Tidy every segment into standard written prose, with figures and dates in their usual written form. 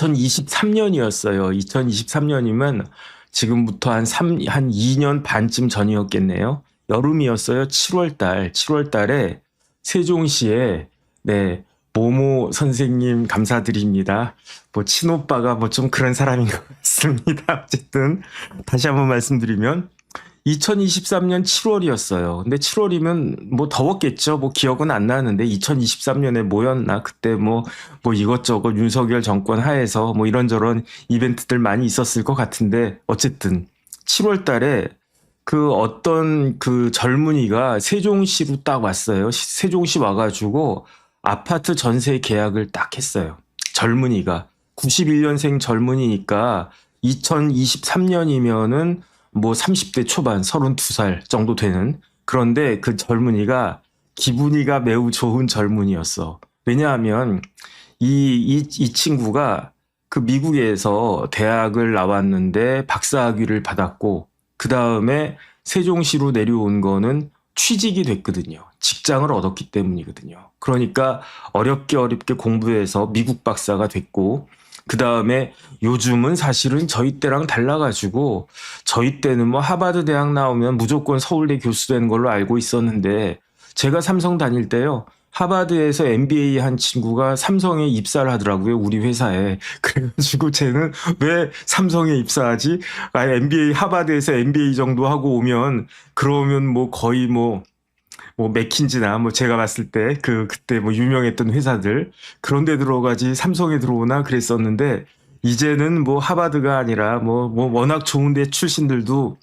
2023년이었어요. 2023년이면 지금부터 한 2년 반쯤 전이었겠네요. 여름이었어요. 7월 달에 세종시에, 네, 모모 선생님 감사드립니다. 뭐, 친오빠가 뭐 좀 그런 사람인 것 같습니다. 어쨌든, 다시 한번 말씀드리면, 2023년 7월이었어요. 근데 7월이면 뭐 더웠겠죠. 뭐 기억은 안 나는데 2023년에 뭐였나? 그때 뭐 이것저것 윤석열 정권 하에서 뭐 이런저런 이벤트들 많이 있었을 것 같은데 어쨌든 7월 달에 그 어떤 그 젊은이가 세종시로 딱 왔어요. 세종시 와가지고 아파트 전세 계약을 딱 했어요. 젊은이가 91년생 젊은이니까 2023년이면은 뭐 30대 초반 32살 정도 되는 그런데 그 젊은이가 기분이가 매우 좋은 젊은이였어. 왜냐하면 이 친구가 그 미국에서 대학을 나왔는데 박사학위를 받았고 그 다음에 세종시로 내려온 거는 취직이 됐거든요. 직장을 얻었기 때문이거든요. 그러니까 어렵게 공부해서 미국 박사가 됐고 그 다음에 요즘은 사실은 저희 때랑 달라가지고 저희 때는 뭐 하버드 대학 나오면 무조건 서울대 교수 되는 걸로 알고 있었는데 제가 삼성 다닐 때요. 하버드에서 MBA 한 친구가 삼성에 입사를 하더라고요. 우리 회사에. 그래가지고 쟤는 왜 삼성에 입사하지? MBA 하버드에서 MBA 정도 하고 오면 그러면 뭐 거의 뭐 맥킨지나 뭐 제가 봤을 때 그때 뭐 유명했던 회사들 그런 데 들어가지 삼성에 들어오나 그랬었는데 이제는 뭐 하버드가 아니라 뭐 워낙 좋은 데 출신들도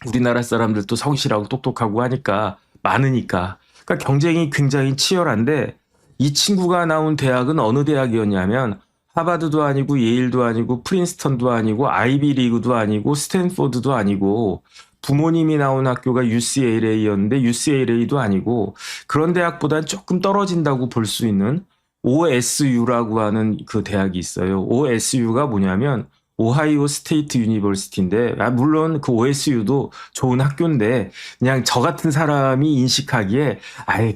우리나라 사람들도 성실하고 똑똑하고 하니까 많으니까 그러니까 경쟁이 굉장히 치열한데 이 친구가 나온 대학은 어느 대학이었냐면 하버드도 아니고 예일도 아니고 프린스턴도 아니고 아이비리그도 아니고 스탠포드도 아니고 부모님이 나온 학교가 UCLA였는데 UCLA도 아니고 그런 대학보다는 조금 떨어진다고 볼 수 있는 OSU라고 하는 그 대학이 있어요. OSU가 뭐냐면 오하이오 스테이트 유니버시티인데 물론 그 OSU도 좋은 학교인데 그냥 저 같은 사람이 인식하기에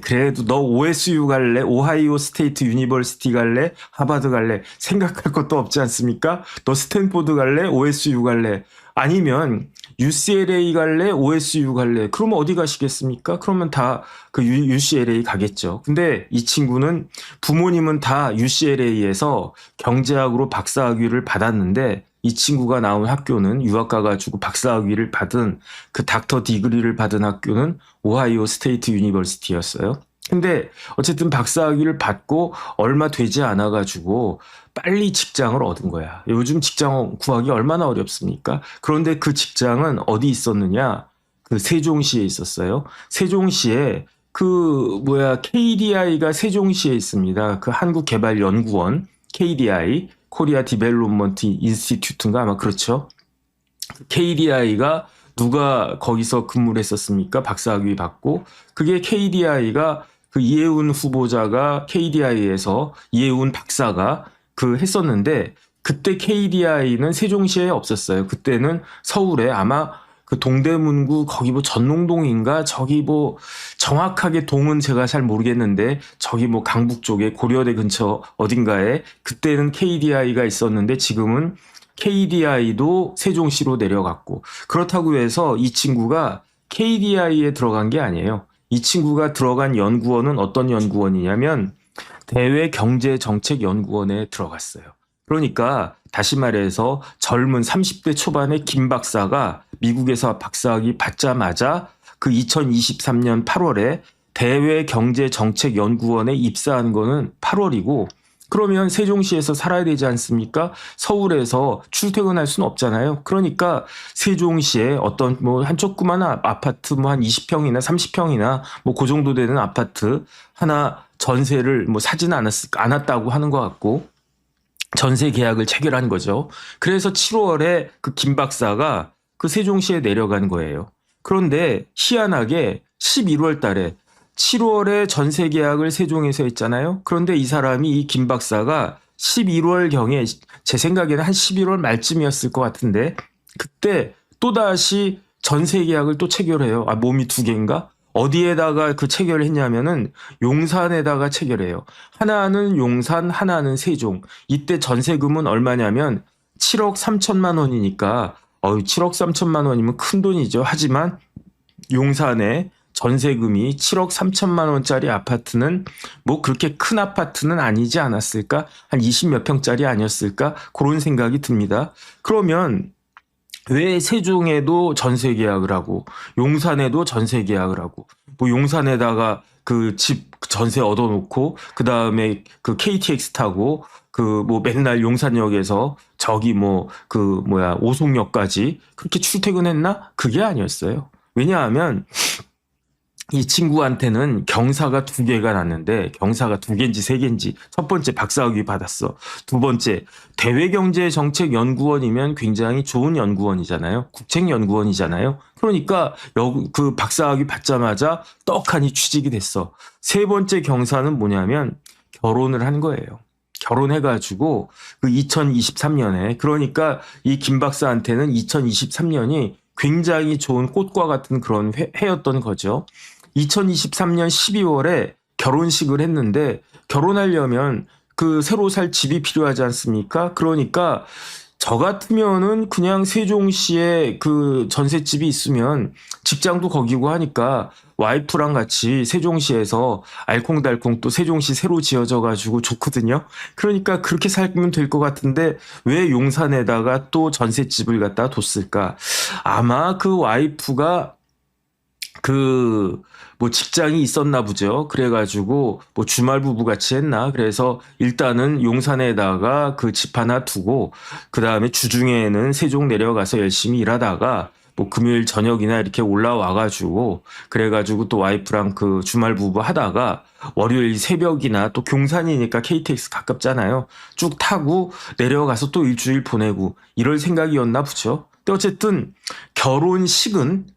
그래도 너 OSU 갈래? 오하이오 스테이트 유니버시티 갈래? 하버드 갈래? 생각할 것도 없지 않습니까? 너 스탠포드 갈래? OSU 갈래? 아니면 UCLA 갈래? OSU 갈래? 그러면 어디 가시겠습니까? 그러면 다 그 UCLA 가겠죠. 근데 이 친구는 부모님은 다 UCLA에서 경제학으로 박사학위를 받았는데 이 친구가 나온 학교는 유학 가가지고 박사학위를 받은 그 닥터 디그리를 받은 학교는 오하이오 스테이트 유니버시티였어요. 근데 어쨌든 박사학위를 받고 얼마 되지 않아가지고 빨리 직장을 얻은 거야. 요즘 직장 구하기 얼마나 어렵습니까? 그런데 그 직장은 어디 있었느냐? 그 세종시에 있었어요. 세종시에 KDI가 세종시에 있습니다. 그 한국개발연구원, KDI, 코리아 디벨롭먼트 인스티튜트인가 아마 그렇죠. KDI가 누가 거기서 근무를 했었습니까? 박사학위 받고. 그게 KDI가 그 이해운 후보자가 KDI에서 이해운 박사가 했었는데 그때 KDI는 세종시에 없었어요. 그때는 서울에 아마 그 동대문구 거기 뭐 전농동인가 저기 뭐 정확하게 동은 제가 잘 모르겠는데 저기 뭐 강북 쪽에 고려대 근처 어딘가에 그때는 KDI가 있었는데 지금은 KDI도 세종시로 내려갔고 그렇다고 해서 이 친구가 KDI에 들어간 게 아니에요. 이 친구가 들어간 연구원은 어떤 연구원이냐면 대외경제정책연구원에 들어갔어요. 그러니까 다시 말해서 젊은 30대 초반의 김 박사가 미국에서 박사학위 받자마자 그 2023년 8월에 대외경제정책연구원에 입사한 거는 8월이고 그러면 세종시에서 살아야 되지 않습니까? 서울에서 출퇴근할 수는 없잖아요. 그러니까 세종시에 어떤 뭐 한 조그만 아파트 뭐 한 20평이나 30평이나 뭐 그 정도 되는 아파트 하나 전세를 뭐 사지는 않았다고 하는 것 같고 전세 계약을 체결한 거죠. 그래서 7월에 그 김 박사가 그 세종시에 내려간 거예요. 그런데 희한하게 11월 달에 7월에 전세 계약을 세종에서 했잖아요. 그런데 이 사람이 이 김 박사가 11월경에 제 생각에는 한 11월 말쯤이었을 것 같은데 그때 또다시 전세 계약을 또 체결해요. 몸이 두 개인가? 어디에다가 그 체결을 했냐면은 용산에다가 체결해요. 하나는 용산, 하나는 세종. 이때 전세금은 얼마냐면 7억 3천만 원이니까 7억 3천만 원이면 큰 돈이죠. 하지만 용산에 전세금이 7억 3천만 원짜리 아파트는 뭐 그렇게 큰 아파트는 아니지 않았을까? 한 20몇 평짜리 아니었을까? 그런 생각이 듭니다. 그러면 왜 세종에도 전세 계약을 하고 용산에도 전세 계약을 하고 뭐 용산에다가 그 집 전세 얻어놓고 그 다음에 그 KTX 타고 그 뭐 맨날 용산역에서 저기 뭐 그 뭐야 오송역까지 그렇게 출퇴근했나? 그게 아니었어요. 왜냐하면 이 친구한테는 경사가 2개가 났는데 경사가 2개인지 3개인지 첫 번째 박사학위 받았어. 두 번째 대외경제정책연구원이면 굉장히 좋은 연구원이잖아요. 국책연구원이잖아요. 그러니까 그 박사학위 받자마자 떡하니 취직이 됐어. 세 번째 경사는 뭐냐면 결혼을 한 거예요. 결혼해가지고 그 2023년에 그러니까 이 김 박사한테는 2023년이 굉장히 좋은 꽃과 같은 그런 해였던 거죠. 2023년 12월에 결혼식을 했는데 결혼하려면 그 새로 살 집이 필요하지 않습니까? 그러니까 저 같으면은 그냥 세종시에 그 전셋집이 있으면 직장도 거기고 하니까 와이프랑 같이 세종시에서 알콩달콩 또 세종시 새로 지어져 가지고 좋거든요. 그러니까 그렇게 살면 될 것 같은데 왜 용산에다가 또 전셋집을 갖다 뒀을까? 아마 그 와이프가 그 뭐 직장이 있었나 보죠. 그래가지고 뭐 주말 부부 같이 했나. 그래서 일단은 용산에다가 그 집 하나 두고 그 다음에 주중에는 세종 내려가서 열심히 일하다가 뭐 금요일 저녁이나 이렇게 올라와가지고 그래가지고 또 와이프랑 그 주말 부부 하다가 월요일 새벽이나 또 경산이니까 KTX 가깝잖아요. 쭉 타고 내려가서 또 일주일 보내고 이럴 생각이었나 보죠. 근데 어쨌든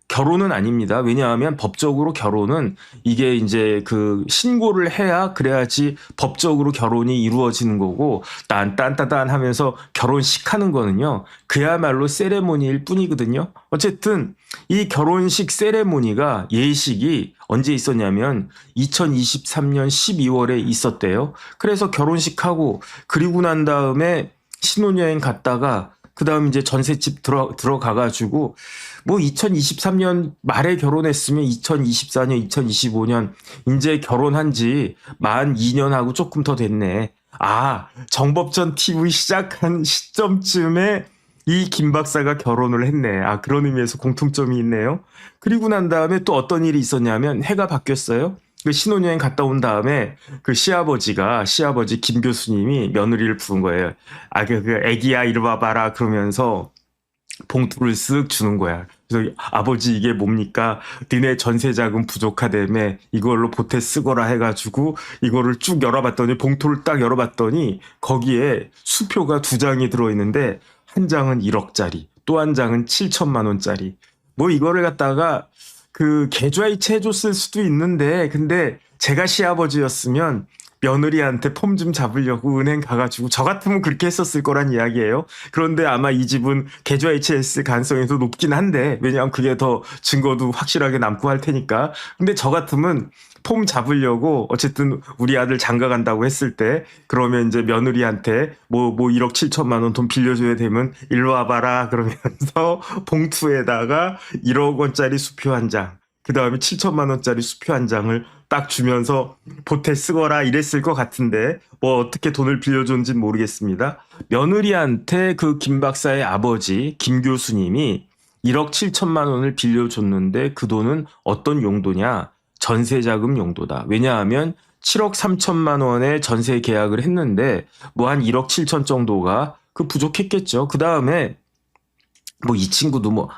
결혼은 아닙니다. 왜냐하면 법적으로 결혼은 이게 이제 그 신고를 해야 그래야지 법적으로 결혼이 이루어지는 거고 딴딴따단 하면서 결혼식 하는 거는요. 그야말로 세레모니일 뿐이거든요. 어쨌든 이 결혼식 세레모니가 예식이 언제 있었냐면 2023년 12월에 있었대요. 그래서 결혼식하고 그리고 난 다음에 신혼여행 갔다가 그 다음 이제 전셋집 들어가가지고 뭐 2023년 말에 결혼했으면 2024년, 2025년 이제 결혼한 지 만 2년하고 조금 더 됐네. 정법전 TV 시작한 시점쯤에 이 김 박사가 결혼을 했네. 그런 의미에서 공통점이 있네요. 그리고 난 다음에 또 어떤 일이 있었냐면 해가 바뀌었어요. 그 신혼여행 갔다 온 다음에 그 시아버지 김 교수님이 며느리를 부른 거예요. 그 애기야 이리 와봐라 그러면서 봉투를 쓱 주는 거야. 그래서 아버지 이게 뭡니까? 니네 전세자금 부족하다며 이걸로 보태 쓰거라 해가지고 이거를 쭉 열어봤더니 봉투를 딱 열어봤더니 거기에 수표가 2장이 들어있는데 한 장은 1억짜리 또 한 장은 7천만 원짜리 뭐 이거를 갖다가 그 계좌이체 해줬을 수도 있는데 근데 제가 시아버지였으면 며느리한테 폼 좀 잡으려고 은행 가가지고 저 같으면 그렇게 했었을 거란 이야기예요. 그런데 아마 이 집은 계좌이체 했을 가능성이 더 높긴 한데 왜냐하면 그게 더 증거도 확실하게 남고 할 테니까. 근데 저 같으면 폼 잡으려고 어쨌든 우리 아들 장가 간다고 했을 때 그러면 이제 며느리한테 뭐 1억 7천만 원 돈 빌려줘야 되면 일로 와봐라 그러면서 봉투에다가 1억 원짜리 수표 한 장, 그 다음에 7천만 원짜리 수표 한 장을 딱 주면서 보태 쓰거라 이랬을 것 같은데 뭐 어떻게 돈을 빌려줬는지는 모르겠습니다. 며느리한테 그 김 박사의 아버지 김 교수님이 1억 7천만 원을 빌려줬는데 그 돈은 어떤 용도냐? 전세자금 용도다. 왜냐하면 7억 3천만 원의 전세 계약을 했는데 뭐 한 1억 7천 정도가 그 부족했겠죠. 그 다음에 뭐 이 친구도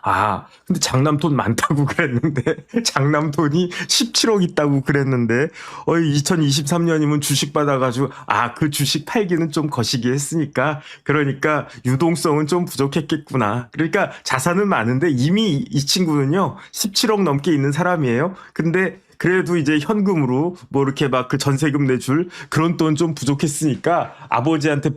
근데 장남돈 많다고 그랬는데 장남돈이 17억 있다고 그랬는데 2023년이면 주식 받아가지고 그 주식 팔기는 좀 거시기 했으니까 그러니까 유동성은 좀 부족했겠구나. 그러니까 자산은 많은데 이미 이 친구는요 17억 넘게 있는 사람이에요. 근데 그래도 이제 현금으로 뭐 이렇게 막 그 전세금 내줄 그런 돈 좀 부족했으니까 아버지한테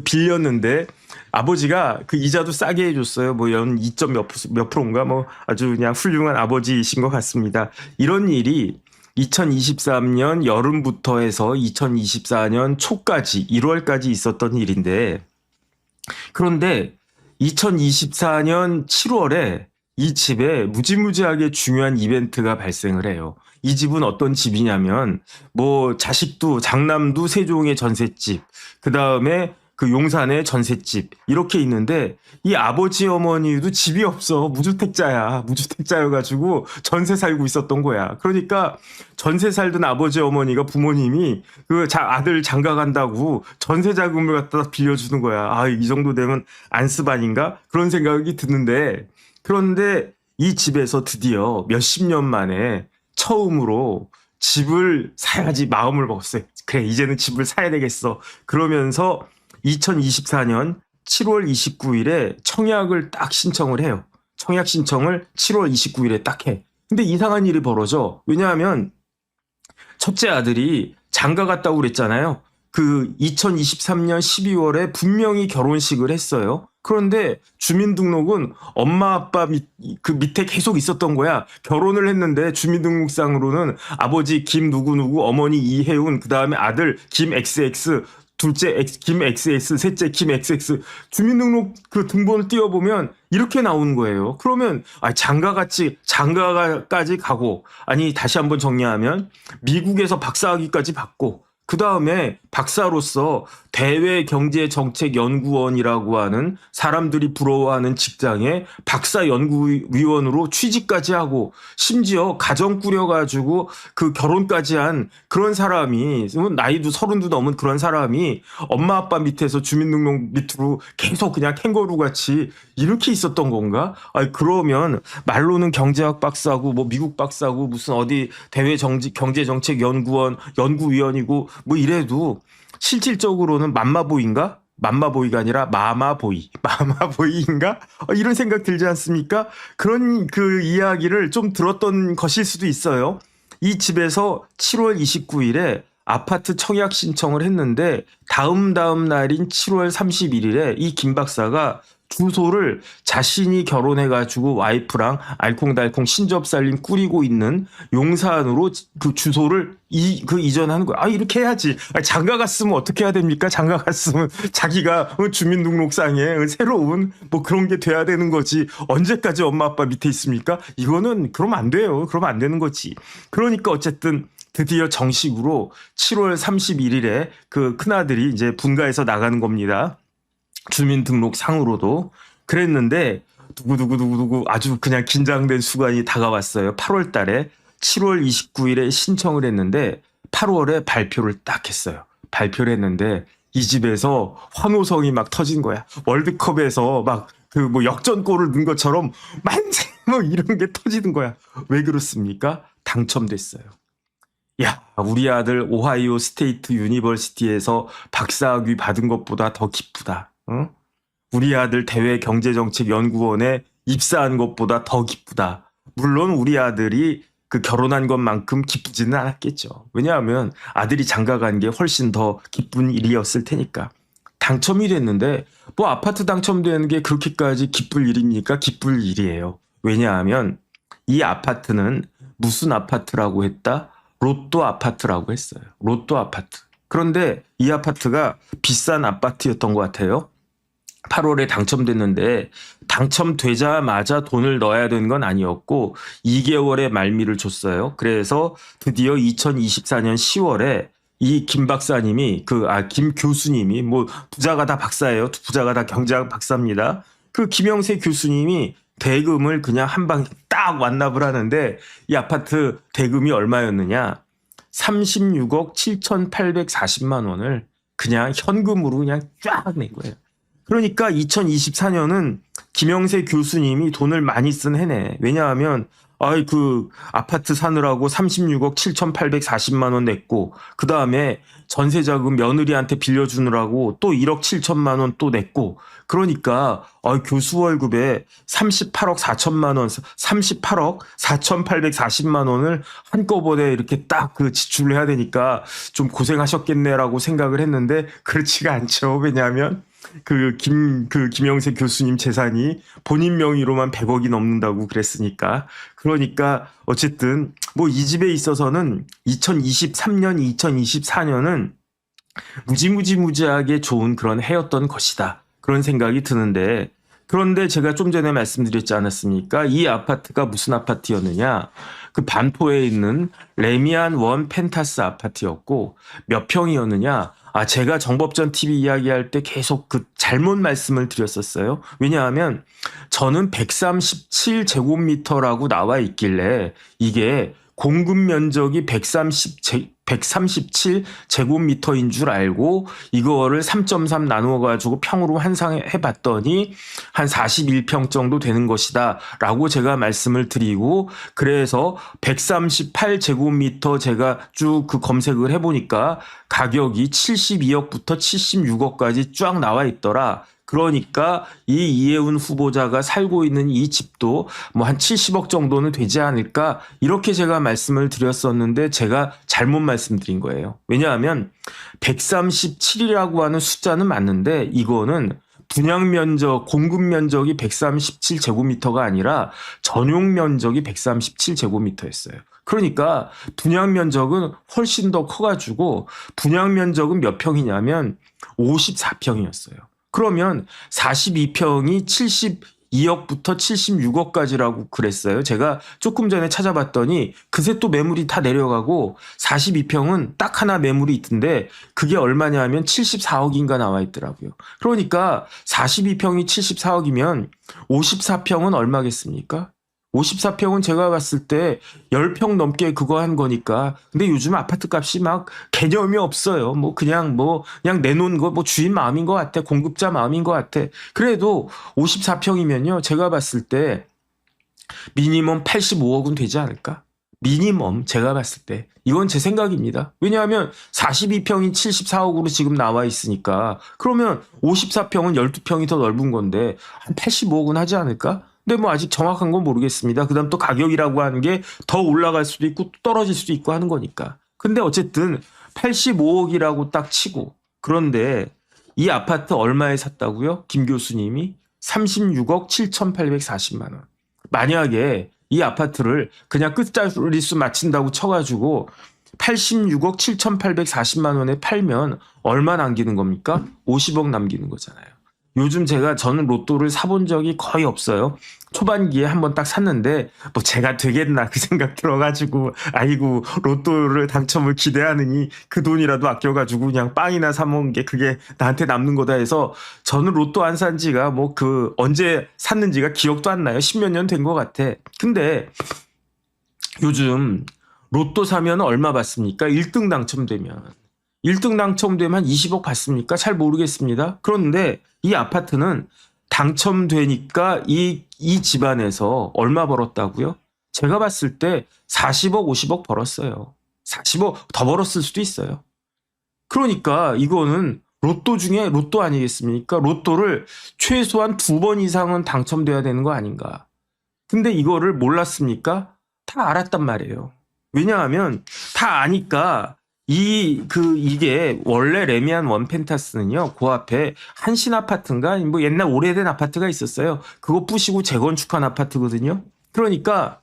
빌렸는데 아버지가 그 이자도 싸게 해줬어요. 뭐 연 2점 몇 프로인가 뭐 아주 그냥 훌륭한 아버지이신 것 같습니다. 이런 일이 2023년 여름부터 해서 2024년 초까지 1월까지 있었던 일인데 그런데 2024년 7월에 이 집에 무지무지하게 중요한 이벤트가 발생을 해요. 이 집은 어떤 집이냐면 뭐 자식도 장남도 세종의 전셋집, 그 다음에 그 용산의 전셋집 이렇게 있는데 이 아버지 어머니도 집이 없어. 무주택자여가지고 전세 살고 있었던 거야. 그러니까 전세 살던 아버지 어머니가 부모님이 그 아들 장가 간다고 전세 자금을 갖다 빌려주는 거야. 아, 이 정도 되면 안습아닌가? 그런 생각이 드는데 그런데 이 집에서 드디어 몇십 년 만에 처음으로 집을 사야지 마음을 먹었어요. 그래, 이제는 집을 사야 되겠어. 그러면서 2024년 7월 29일에 청약을 딱 신청을 해요. 청약 신청을 7월 29일에 딱 해. 근데 이상한 일이 벌어져. 왜냐하면 첫째 아들이 장가 갔다고 그랬잖아요. 그 2023년 12월에 분명히 결혼식을 했어요. 그런데 주민등록은 엄마 아빠 그 밑에 계속 있었던 거야. 결혼을 했는데 주민등록상으로는 아버지 김 누구누구, 어머니 이혜운, 그 다음에 아들 김 XX, 둘째 김 XX, 셋째 김 XX 주민등록 그 등본을 띄워보면 이렇게 나오는 거예요. 그러면 장가까지 가고 아니 다시 한번 정리하면 미국에서 박사학위까지 받고 그 다음에 박사로서 대외경제정책연구원이라고 하는 사람들이 부러워하는 직장에 박사연구위원으로 취직까지 하고 심지어 가정 꾸려가지고 그 결혼까지 한 그런 사람이 나이도 30도 넘은 그런 사람이 엄마 아빠 밑에서 주민등록 밑으로 계속 그냥 캥거루 같이 이렇게 있었던 건가? 아니 그러면 말로는 경제학 박사고 뭐 미국 박사고 무슨 어디 대외경제정책연구원 연구위원이고 뭐 이래도 실질적으로는 맘마보이인가? 맘마보이가 아니라 마마보이인가? 이런 생각 들지 않습니까? 그런 그 이야기를 좀 들었던 것일 수도 있어요. 이 집에서 7월 29일에 아파트 청약 신청을 했는데 다음 날인 7월 31일에 이 김 박사가 주소를 자신이 결혼해가지고 와이프랑 알콩달콩 신접살림 꾸리고 있는 용산으로 그 주소를 이전하는 거야. 아, 이렇게 해야지. 장가 갔으면 어떻게 해야 됩니까? 장가 갔으면 자기가 주민등록상에 새로운 뭐 그런 게 돼야 되는 거지. 언제까지 엄마 아빠 밑에 있습니까? 이거는 그러면 안 돼요. 그러면 안 되는 거지. 그러니까 어쨌든 드디어 정식으로 7월 31일에 그 큰아들이 이제 분가해서 나가는 겁니다. 주민등록상으로도. 그랬는데 누구 아주 그냥 긴장된 순간이 다가왔어요. 8월 달에 7월 29일에 신청을 했는데 8월에 발표를 딱 했어요. 발표를 했는데 이 집에서 환호성이 막 터진 거야. 월드컵에서 막 그 뭐 역전골을 넣은 것처럼 만세 뭐 이런 게 터지는 거야. 왜 그렇습니까? 당첨됐어요. 야, 우리 아들 오하이오 스테이트 유니버시티에서 박사학위 받은 것보다 더 기쁘다. 응? 우리 아들 대외경제정책연구원에 입사한 것보다 더 기쁘다. 물론 우리 아들이 그 결혼한 것만큼 기쁘지는 않았겠죠. 왜냐하면 아들이 장가간 게 훨씬 더 기쁜 일이었을 테니까. 당첨이 됐는데 뭐 아파트 당첨되는 게 그렇게까지 기쁠 일입니까? 기쁠 일이에요. 왜냐하면 이 아파트는 무슨 아파트라고 했다? 로또 아파트라고 했어요. 로또 아파트. 그런데 이 아파트가 비싼 아파트였던 것 같아요. 8월에 당첨됐는데 당첨되자마자 돈을 넣어야 되는 건 아니었고 2개월의 말미를 줬어요. 그래서 드디어 2024년 10월에 이 김 박사님이 김 교수님이 뭐 부자가 다 박사예요. 부자가 다 경제학 박사입니다. 그 김영세 교수님이 대금을 그냥 한 방 딱 완납을 하는데 이 아파트 대금이 얼마였느냐? 36억 7,840만 원을 그냥 현금으로 그냥 쫙 낸 거예요. 그러니까 2024년은 김영세 교수님이 돈을 많이 쓴 해네. 왜냐하면 그 아파트 사느라고 36억 7,840만 원 냈고 그 다음에 전세자금 며느리한테 빌려주느라고 또 1억 7천만 원 또 냈고 그러니까 교수 월급에 38억 4천만 원, 38억 4,840만 원을 한꺼번에 이렇게 딱 그 지출을 해야 되니까 좀 고생하셨겠네라고 생각을 했는데 그렇지가 않죠. 왜냐하면 김영세 교수님 재산이 본인 명의로만 100억이 넘는다고 그랬으니까. 그러니까 어쨌든 뭐 이 집에 있어서는 2023년, 2024년은 무지하게 좋은 그런 해였던 것이다. 그런 생각이 드는데, 그런데 제가 좀 전에 말씀드렸지 않았습니까? 이 아파트가 무슨 아파트였느냐? 그 반포에 있는 레미안 원 펜타스 아파트였고, 몇 평이었느냐? 제가 정법전 TV 이야기할 때 계속 그 잘못 말씀을 드렸었어요. 왜냐하면 저는 137제곱미터라고 나와 있길래 이게 공급 면적이 137제곱미터인 줄 알고 이거를 3.3 나누어가지고 평으로 환산해 봤더니 한 41평 정도 되는 것이다 라고 제가 말씀을 드리고, 그래서 138제곱미터 제가 쭉 그 검색을 해보니까 가격이 72억부터 76억까지 쫙 나와 있더라. 그러니까 이 이혜훈 후보자가 살고 있는 이 집도 뭐 한 70억 정도는 되지 않을까, 이렇게 제가 말씀을 드렸었는데 제가 잘못 말씀드린 거예요. 왜냐하면 137이라고 하는 숫자는 맞는데 이거는 분양 면적, 공급 면적이 137제곱미터가 아니라 전용 면적이 137제곱미터였어요. 그러니까 분양 면적은 훨씬 더 커가지고 분양 면적은 몇 평이냐면 54평이었어요. 그러면 42평이 72억부터 76억까지라고 그랬어요. 제가 조금 전에 찾아봤더니 그새 또 매물이 다 내려가고 42평은 딱 하나 매물이 있던데 그게 얼마냐 면 74억인가 나와 있더라고요. 그러니까 42평이 74억이면 54평은 얼마겠습니까? 54평은 제가 봤을 때 10평 넘게 그거 한 거니까. 근데 요즘 아파트 값이 막 개념이 없어요. 그냥 내놓은 거 주인 마음인 것 같아. 공급자 마음인 것 같아. 그래도 54평이면요. 제가 봤을 때 미니멈 85억은 되지 않을까? 미니멈 제가 봤을 때. 이건 제 생각입니다. 왜냐하면 42평이 74억으로 지금 나와 있으니까. 그러면 54평은 12평이 더 넓은 건데 한 85억은 하지 않을까? 근데 아직 정확한 건 모르겠습니다. 그다음 또 가격이라고 하는 게 더 올라갈 수도 있고 떨어질 수도 있고 하는 거니까. 근데 어쨌든 85억이라고 딱 치고, 그런데 이 아파트 얼마에 샀다고요? 김 교수님이 36억 7,840만 원. 만약에 이 아파트를 그냥 끝자리수 맞춘다고 쳐가지고 86억 7,840만 원에 팔면 얼마 남기는 겁니까? 50억 남기는 거잖아요. 요즘 저는 로또를 사본 적이 거의 없어요. 초반기에 한번 딱 샀는데 제가 되겠나 그 생각 들어가지고 아이고 로또를 당첨을 기대하느니 그 돈이라도 아껴가지고 그냥 빵이나 사 먹은 게 그게 나한테 남는 거다 해서 저는 로또 안 산 지가 언제 샀는지가 기억도 안 나요. 10몇 년 된 것 같아. 근데 요즘 로또 사면 얼마 받습니까? 1등 당첨되면. 1등 당첨되면 한 20억 받습니까? 잘 모르겠습니다. 그런데 이 아파트는 당첨되니까 이 집안에서 얼마 벌었다고요? 제가 봤을 때 40억, 50억 벌었어요. 40억 더 벌었을 수도 있어요. 그러니까 이거는 로또 중에 로또 아니겠습니까? 로또를 최소한 2번 이상은 당첨돼야 되는 거 아닌가. 근데 이거를 몰랐습니까? 다 알았단 말이에요. 왜냐하면 다 아니까 이게 원래 레미안 원 펜타스는요, 그 앞에 한신 아파트인가 옛날 오래된 아파트가 있었어요. 그거 부시고 재건축한 아파트거든요. 그러니까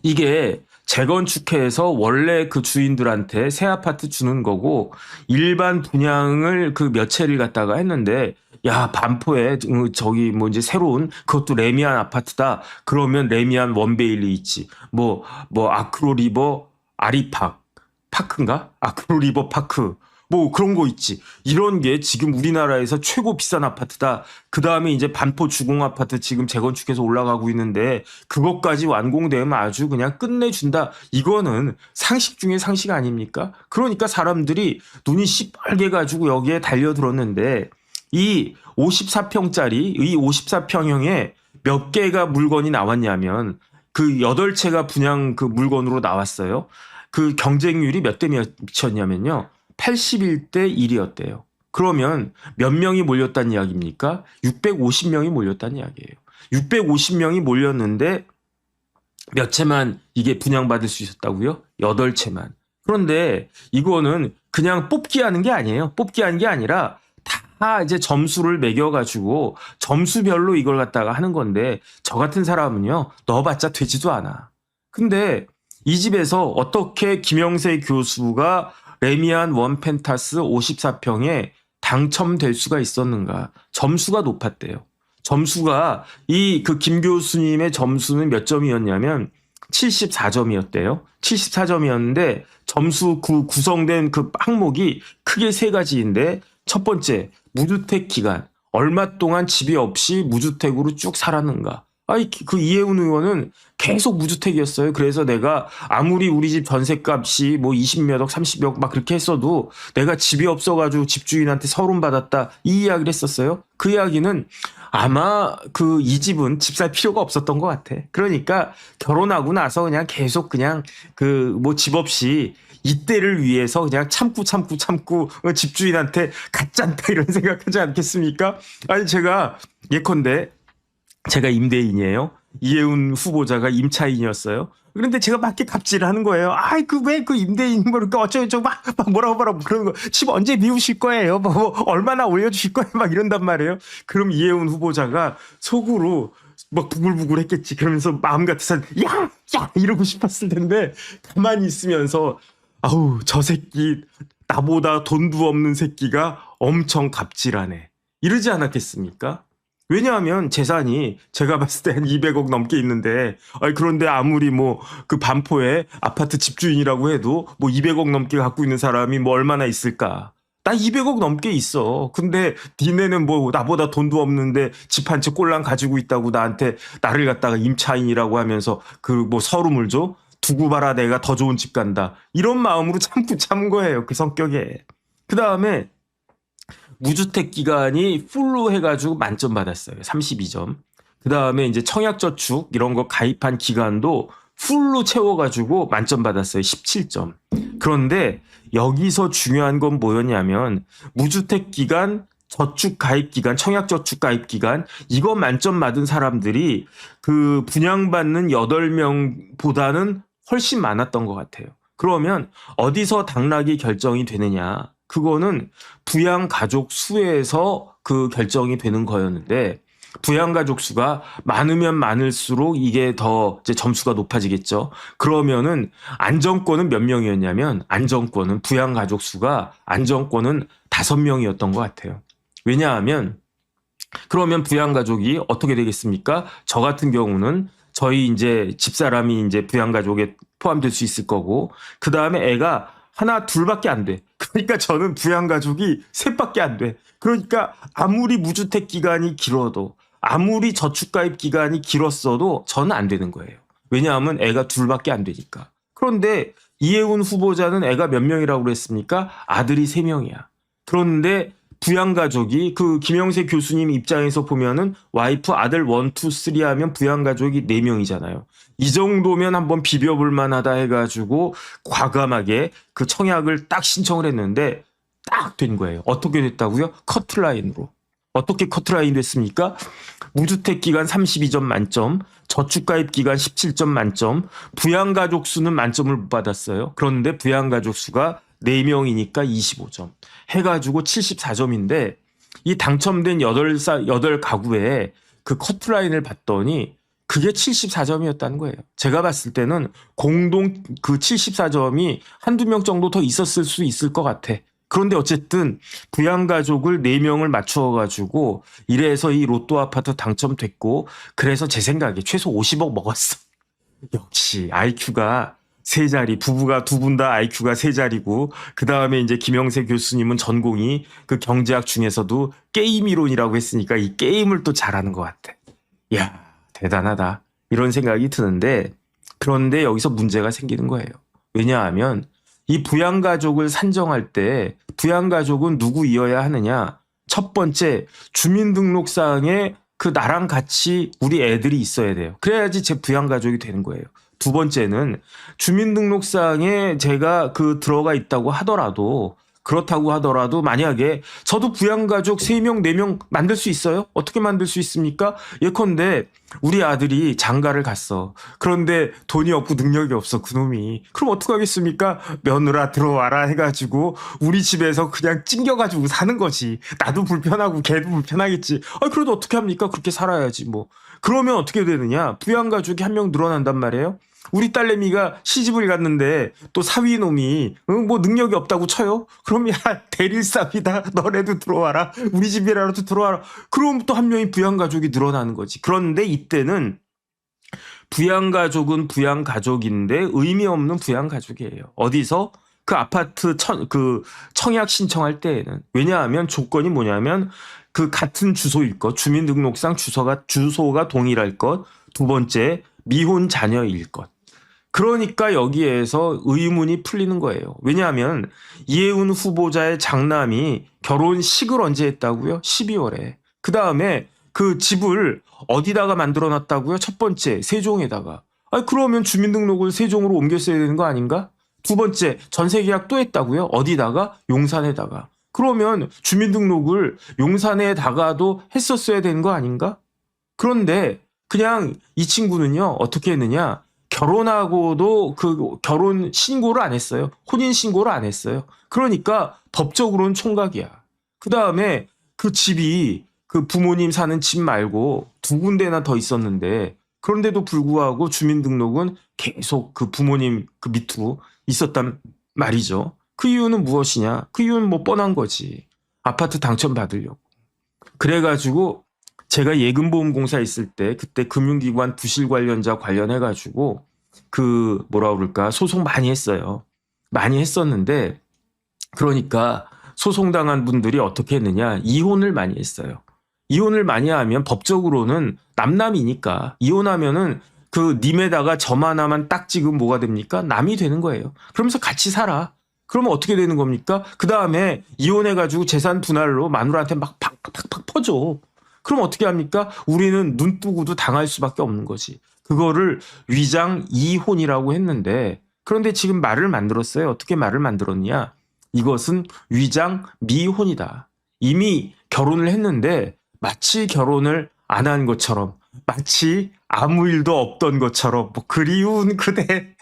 이게 재건축해서 원래 그 주인들한테 새 아파트 주는 거고, 일반 분양을 몇 채를 갖다가 했는데, 야, 반포에 이제 새로운 그것도 레미안 아파트다. 그러면 레미안 원베일리 있지. 아크로리버 파크인가? 아크로리버 파크. 그런 거 있지. 이런 게 지금 우리나라에서 최고 비싼 아파트다. 그 다음에 이제 반포 주공 아파트 지금 재건축해서 올라가고 있는데 그것까지 완공되면 아주 그냥 끝내준다. 이거는 상식 중에 상식 아닙니까? 그러니까 사람들이 눈이 시뻘게 가지고 여기에 달려들었는데, 이 54평짜리, 이 54평형에 몇 개가 물건이 나왔냐면 그 8채가 분양 그 물건으로 나왔어요. 그 경쟁률이 몇 대 몇이었냐면요. 81대 1이었대요. 그러면 몇 명이 몰렸다는 이야기입니까? 650명이 몰렸다는 이야기예요. 650명이 몰렸는데 몇 채만 이게 분양받을 수 있었다고요? 8채만. 그런데 이거는 그냥 뽑기 하는 게 아니에요. 뽑기 하는 게 아니라 다 다 이제 점수를 매겨가지고 점수별로 이걸 갖다가 하는 건데 저 같은 사람은요 넣어봤자 되지도 않아. 근데 이 집에서 어떻게 김영세 교수가 레미안 원펜타스 54평에 당첨될 수가 있었는가? 점수가 높았대요. 점수가 김 교수님의 점수는 몇 점이었냐면 74점이었대요. 74점이었는데 점수 구성된 그 항목이 크게 세 가지인데 첫 번째, 무주택 기간. 얼마 동안 집이 없이 무주택으로 쭉 살았는가. 그 이해운 의원은 계속 무주택이었어요. 그래서 내가 아무리 우리 집 전셋값이 뭐 20몇 억, 30억 막 그렇게 했어도 내가 집이 없어가지고 집주인한테 서름 받았다. 이 이야기를 했었어요. 그 이야기는 아마 이 집은 집 살 필요가 없었던 것 같아. 그러니까 결혼하고 나서 그냥 계속 그냥 집 없이 이때를 위해서 그냥 참고 집주인한테 갖잖다 이런 생각하지 않겠습니까? 아니 제가 예컨대 제가 임대인이에요. 이해운 후보자가 임차인이었어요. 그런데 제가 맞게 갑질을 하는 거예요. 왜 임대인 그러니까 어쩌고저쩌고 막 뭐라고 그러는 거. 집 언제 비우실 거예요? 뭐 얼마나 올려주실 거예요? 막 이런단 말이에요. 그럼 이해운 후보자가 속으로 막 부글부글 했겠지. 그러면서 마음 같아서 야 이러고 싶었을 텐데 가만히 있으면서 저 새끼 나보다 돈도 없는 새끼가 엄청 갑질하네. 이러지 않았겠습니까? 왜냐하면 재산이 제가 봤을 때 한 200억 넘게 있는데 그런데 아무리 그 반포에 아파트 집주인이라고 해도 200억 넘게 갖고 있는 사람이 얼마나 있을까? 나 200억 넘게 있어. 근데 니네는 나보다 돈도 없는데 집 한 채 꼴랑 가지고 있다고 나를 갖다가 임차인이라고 하면서 서름을 줘? 두고 봐라 내가 더 좋은 집 간다. 이런 마음으로 참은 거예요. 그 성격에. 그 다음에 무주택 기간이 풀로 해가지고 만점 받았어요. 32점. 그 다음에 이제 청약저축 이런 거 가입한 기간도 풀로 채워가지고 만점 받았어요. 17점. 그런데 여기서 중요한 건 뭐였냐면 무주택 기간, 저축 가입 기간, 청약저축 가입 기간 이거 만점 받은 사람들이 분양받는 8명보다는 훨씬 많았던 것 같아요. 그러면 어디서 당락이 결정이 되느냐? 그거는 부양가족 수에서 결정이 되는 거였는데 부양가족 수가 많으면 많을수록 이게 더 이제 점수가 높아지겠죠. 그러면은 안정권은 몇 명이었냐면 부양가족 수가 안정권은 5명이었던 것 같아요. 왜냐하면 그러면 부양가족이 어떻게 되겠습니까? 저 같은 경우는 저희 이제 집사람이 이제 부양가족에 포함될 수 있을 거고 그 다음에 애가 하나 둘밖에 안 돼. 그러니까 저는 부양가족이 셋밖에 안 돼. 그러니까 아무리 무주택 기간이 길어도 아무리 저축가입 기간이 길었어도 저는 안 되는 거예요. 왜냐하면 애가 둘밖에 안 되니까. 그런데 이해운 후보자는 애가 몇 명이라고 그랬습니까? 아들이 3명이야. 그런데 부양가족이 김영세 교수님 입장에서 보면은 와이프 아들 1, 2, 3 하면 부양가족이 4명이잖아요. 이 정도면 한번 비벼볼 만하다 해가지고 과감하게 청약을 딱 신청을 했는데 딱 된 거예요. 어떻게 됐다고요? 커트라인으로. 어떻게 커트라인 됐습니까? 무주택 기간 32점 만점, 저축가입 기간 17점 만점, 부양가족 수는 만점을 못 받았어요. 그런데 부양가족 수가 4명이니까 25점. 해가지고 74점인데 이 당첨된 8가구에 커트라인을 봤더니 그게 74점이었다는 거예요. 제가 봤을 때는 공동 74점이 한두 명 정도 더 있었을 수 있을 것 같아. 그런데 어쨌든 부양가족을 4명을 맞추어가지고 이래서 이 로또 아파트 당첨됐고 그래서 제 생각에 최소 50억 먹었어. 역시 IQ가 3자리, 부부가 두 분 다 IQ가 3자리고 그 다음에 이제 김영세 교수님은 전공이 경제학 중에서도 게임 이론이라고 했으니까 이 게임을 또 잘하는 것 같아. 이야 대단하다 이런 생각이 드는데 그런데 여기서 문제가 생기는 거예요. 왜냐하면 이 부양가족을 산정할 때 부양가족은 누구이어야 하느냐. 첫 번째 주민등록상에 나랑 같이 우리 애들이 있어야 돼요. 그래야지 제 부양가족이 되는 거예요. 두 번째는 주민등록상에 제가 들어가 있다고 하더라도 그렇다고 하더라도 만약에 저도 부양가족 3명, 4명 만들 수 있어요? 어떻게 만들 수 있습니까? 예컨대 우리 아들이 장가를 갔어. 그런데 돈이 없고 능력이 없어, 그놈이. 그럼 어떡하겠습니까? 며느라 들어와라 해가지고 우리 집에서 그냥 찡겨가지고 사는 거지. 나도 불편하고 걔도 불편하겠지. 그래도 어떻게 합니까? 그렇게 살아야지 뭐. 그러면 어떻게 되느냐? 부양가족이 한 명 늘어난단 말이에요. 우리 딸내미가 시집을 갔는데 또 사위놈이 뭐 능력이 없다고 쳐요? 그럼 야 대릴삽이다. 너네도 들어와라. 우리 집이라도 들어와라. 그럼 또 한 명이 부양가족이 늘어나는 거지. 그런데 이때는 부양가족은 부양가족인데 의미 없는 부양가족이에요. 어디서? 그 아파트 청약 신청할 때에는. 왜냐하면 조건이 뭐냐면 그 같은 주소일 것, 주민등록상 주소가 동일할 것, 두 번째 미혼 자녀일 것. 그러니까 여기에서 의문이 풀리는 거예요. 왜냐하면 이해운 후보자의 장남이 결혼식을 언제 했다고요? 12월에. 그 다음에 그 집을 어디다가 만들어 놨다고요? 첫 번째 세종에다가. 그러면 주민등록을 세종으로 옮겼어야 되는 거 아닌가? 두 번째 전세계약 또 했다고요? 어디다가? 용산에다가. 그러면 주민등록을 용산에다가도 했었어야 되는 거 아닌가? 그런데 그냥 이 친구는요 어떻게 했느냐? 결혼하고도 그 결혼 신고를 안 했어요. 혼인 신고를 안 했어요. 그러니까 법적으로는 총각이야. 그 다음에 그 집이 그 부모님 사는 집 말고 2군데나 더 있었는데 그런데도 불구하고 주민등록은 계속 그 부모님 그 밑으로 있었단 말이죠. 그 이유는 무엇이냐? 그 이유는 뭐 뻔한 거지. 아파트 당첨받으려고. 그래가지고 제가 예금보험공사 있을 때 그때 금융기관 부실 관련자 관련해가지고 그 뭐라 그럴까 소송 많이 했어요. 많이 했었는데 그러니까 소송당한 분들이 어떻게 했느냐 이혼을 많이 했어요. 이혼을 많이 하면 법적으로는 남남이니까 이혼하면은 그 님에다가 점 하나만 딱 찍으면 뭐가 됩니까? 남이 되는 거예요. 그러면서 같이 살아. 그러면 어떻게 되는 겁니까? 그 다음에 이혼해가지고 재산 분할로 마누라한테 막 팍팍팍 퍼줘. 그럼 어떻게 합니까? 우리는 눈 뜨고도 당할 수밖에 없는 거지. 그거를 위장 이혼이라고 했는데 그런데 지금 말을 만들었어요. 어떻게 말을 만들었냐? 이것은 위장 미혼이다. 이미 결혼을 했는데 마치 결혼을 안 한 것처럼 마치 아무 일도 없던 것처럼 뭐 그리운 그대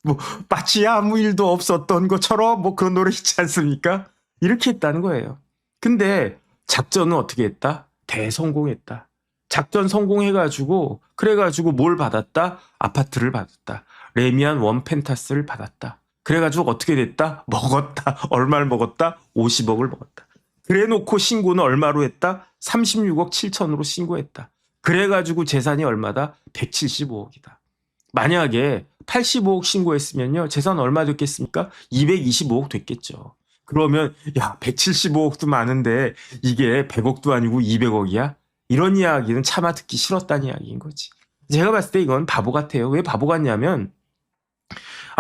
뭐 마치 아무 일도 없었던 것처럼 뭐 그런 노래 있지 않습니까? 이렇게 했다는 거예요. 근데 작전은 어떻게 했다? 대성공했다. 작전 성공해가지고 그래가지고 뭘 받았다? 아파트를 받았다. 레미안 원 펜타스를 받았다. 그래가지고 어떻게 됐다? 먹었다. 얼마를 먹었다? 50억을 먹었다. 그래놓고 신고는 얼마로 했다? 36억 7천으로 신고했다. 그래가지고 재산이 얼마다? 175억이다. 만약에 85억 신고했으면요. 재산 얼마 됐겠습니까? 225억 됐겠죠. 그러면 야 175억도 많은데 이게 100억도 아니고 200억이야? 이런 이야기는 차마 듣기 싫었다는 이야기인 거지. 제가 봤을 때 이건 바보 같아요. 왜 바보 같냐면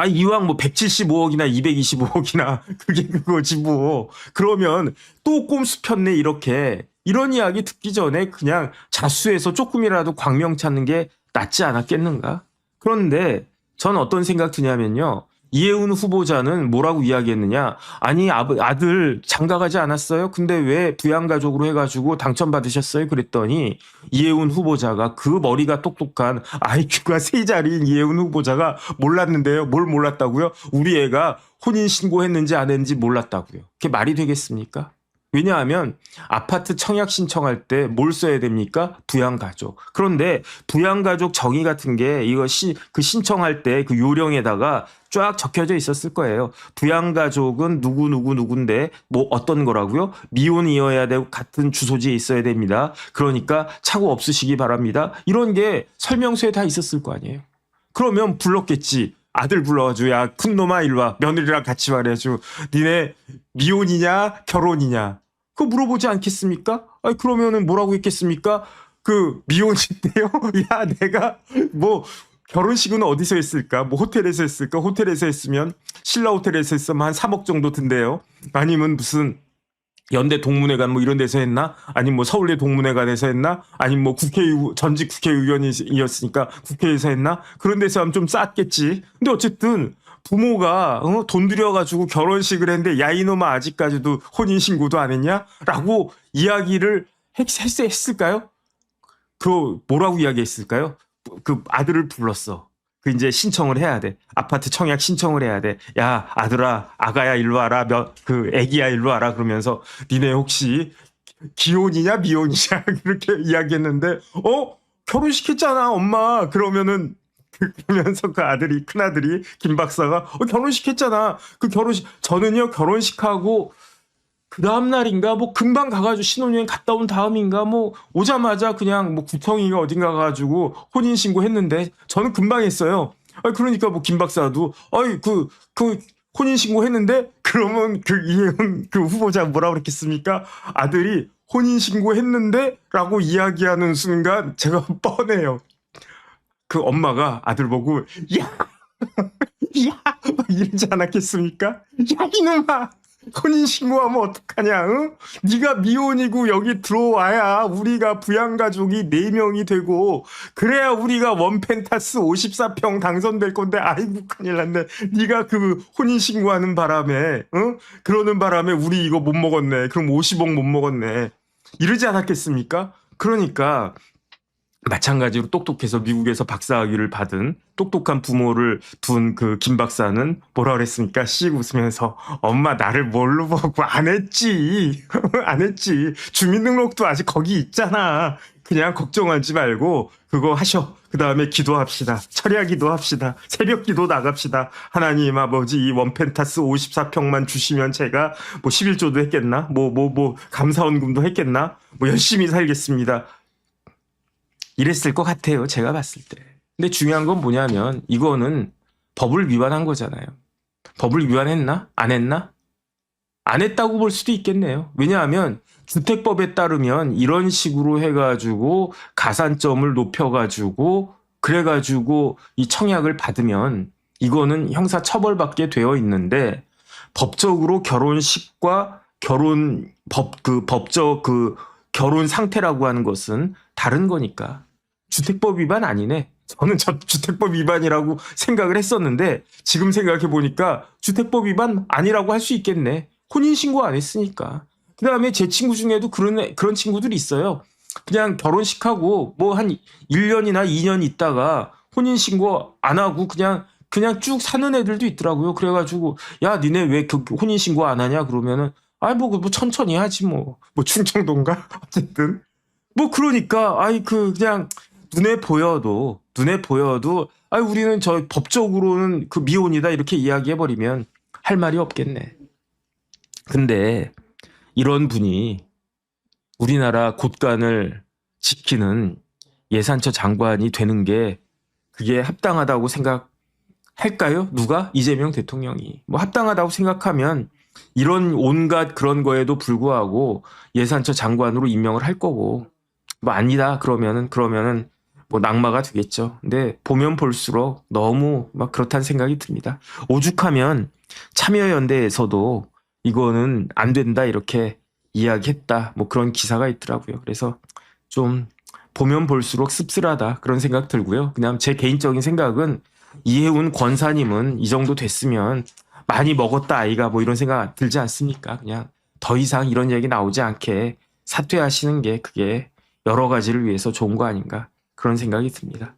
이왕 뭐 175억이나 225억이나 그게 그거지 뭐. 그러면 또 꼼수 폈네 이렇게. 이런 이야기 듣기 전에 그냥 자수해서 조금이라도 광명 찾는 게 낫지 않았겠는가? 그런데 전 어떤 생각 드냐면요. 이해운 후보자는 뭐라고 이야기했느냐. 아니 아들 장가가지 않았어요? 근데 왜 부양가족으로 해가지고 당첨받으셨어요? 그랬더니 이해운 후보자가 그 머리가 똑똑한 IQ가 3자리인 이해운 후보자가 몰랐는데요. 뭘 몰랐다고요? 우리 애가 혼인신고했는지 안 했는지 몰랐다고요. 그게 말이 되겠습니까? 왜냐하면 아파트 청약 신청할 때 뭘 써야 됩니까? 부양가족. 그런데 부양가족 정의 같은 게 이거 그 신청할 때 그 요령에다가 쫙 적혀져 있었을 거예요. 부양가족은 누군데 뭐 어떤 거라고요? 미혼이어야 되고 같은 주소지에 있어야 됩니다. 그러니까 착오 없으시기 바랍니다. 이런 게 설명서에 다 있었을 거 아니에요. 그러면 불렀겠지. 아들 불러가지고 야 큰놈아 일로와 며느리랑 같이 말해가지고 니네 미혼이냐 결혼이냐 그거 물어보지 않겠습니까? 그러면은 뭐라고 했겠습니까? 그 미혼인데요. 야 내가 뭐 결혼식은 어디서 했을까? 뭐 호텔에서 했을까? 호텔에서 했으면 신라 호텔에서 했으면 한 3억 정도 든대요. 아니면 무슨 연대 동문회관 뭐 이런 데서 했나? 아니면 뭐 서울대 동문회관에서 했나? 아니면 뭐 전직 국회의원이었으니까 국회에서 했나? 그런 데서 하면 좀 쌌겠지. 근데 어쨌든 부모가 돈 들여가지고 결혼식을 했는데 야 이놈아 아직까지도 혼인신고도 안 했냐? 라고 이야기를 했을까요? 그 뭐라고 이야기했을까요? 그 아들을 불렀어. 그 이제 신청을 해야 돼. 아파트 청약 신청을 해야 돼. 야 아들아 아가야 일로 와라. 그 애기야 일로 와라. 그러면서 니네 혹시 기혼이냐 미혼이냐 그렇게 이야기했는데 결혼시켰잖아 엄마. 그러면서 그 아들이 큰아들이 김 박사가 결혼시켰잖아. 그 결혼식 저는요 결혼식하고 그 다음날인가 뭐 금방 가가지고 신혼여행 갔다 온 다음인가 뭐 오자마자 그냥 뭐 구청이가 어딘가 가가지고 혼인신고 했는데 저는 금방 했어요. 그러니까 뭐 김 박사도 그 혼인신고 했는데 그러면 그 이혜훈 그 후보자 뭐라고 그랬겠습니까? 아들이 혼인신고 했는데 라고 이야기하는 순간 제가 뻔해요. 그 엄마가 아들 보고 야! 야! 막 이러지 않았겠습니까? 야 이놈아! 혼인신고하면 어떡하냐? 응? 네가 미혼이고 여기 들어와야 우리가 부양가족이 4명이 되고 그래야 우리가 원펜타스 54평 당선될 건데 아이고 큰일 났네. 네가 그 혼인신고하는 바람에 그러는 바람에 우리 이거 못 먹었네. 그럼 50억 못 먹었네. 이러지 않았겠습니까? 그러니까 마찬가지로 똑똑해서 미국에서 박사학위를 받은 똑똑한 부모를 둔 그 김 박사는 뭐라 그랬습니까? 씩 웃으면서 엄마 나를 뭘로 보고 안 했지. 안 했지. 주민등록도 아직 거기 있잖아. 그냥 걱정하지 말고 그거 하셔. 그 다음에 기도합시다. 철야 기도합시다. 새벽 기도 나갑시다. 하나님 아버지 이 원펜타스 54평만 주시면 제가 뭐 11조도 했겠나? 뭐 감사원금도 했겠나? 뭐 열심히 살겠습니다. 이랬을 것 같아요. 제가 봤을 때. 근데 중요한 건 뭐냐면 이거는 법을 위반한 거잖아요. 법을 위반했나? 안 했나? 안 했다고 볼 수도 있겠네요. 왜냐하면 주택법에 따르면 이런 식으로 해가지고 가산점을 높여가지고 그래가지고 이 청약을 받으면 이거는 형사 처벌받게 되어 있는데 법적으로 결혼식과 법적 결혼 상태라고 하는 것은 다른 거니까. 주택법 위반 아니네. 저는 주택법 위반이라고 생각을 했었는데 지금 생각해 보니까 주택법 위반 아니라고 할 수 있겠네. 혼인신고 안 했으니까. 그 다음에 제 친구 중에도 그런 친구들이 있어요. 그냥 결혼식하고 뭐 한 1년이나 2년 있다가 혼인신고 안 하고 그냥 쭉 사는 애들도 있더라고요. 그래가지고 야 니네 왜 혼인신고 안 하냐 그러면은 뭐 천천히 하지 뭐 충청도인가 어쨌든 뭐 그러니까 그냥 눈에 보여도 우리는 저 법적으로는 그 미혼이다 이렇게 이야기해 버리면 할 말이 없겠네. 근데 이런 분이 우리나라 곳간을 지키는 예산처 장관이 되는 게 그게 합당하다고 생각할까요? 누가? 이재명 대통령이. 뭐 합당하다고 생각하면 이런 온갖 그런 거에도 불구하고 예산처 장관으로 임명을 할 거고 뭐 아니다 그러면은 뭐 낙마가 되겠죠. 근데 보면 볼수록 너무 막 그렇다는 생각이 듭니다. 오죽하면 참여연대에서도 이거는 안 된다 이렇게 이야기했다 뭐 그런 기사가 있더라고요. 그래서 좀 보면 볼수록 씁쓸하다 그런 생각 들고요. 그냥 제 개인적인 생각은 이혜훈 권사님은 이 정도 됐으면 많이 먹었다 아이가 뭐 이런 생각 들지 않습니까? 그냥 더 이상 이런 얘기 나오지 않게 사퇴하시는 게 그게 여러 가지를 위해서 좋은 거 아닌가 그런 생각이 듭니다.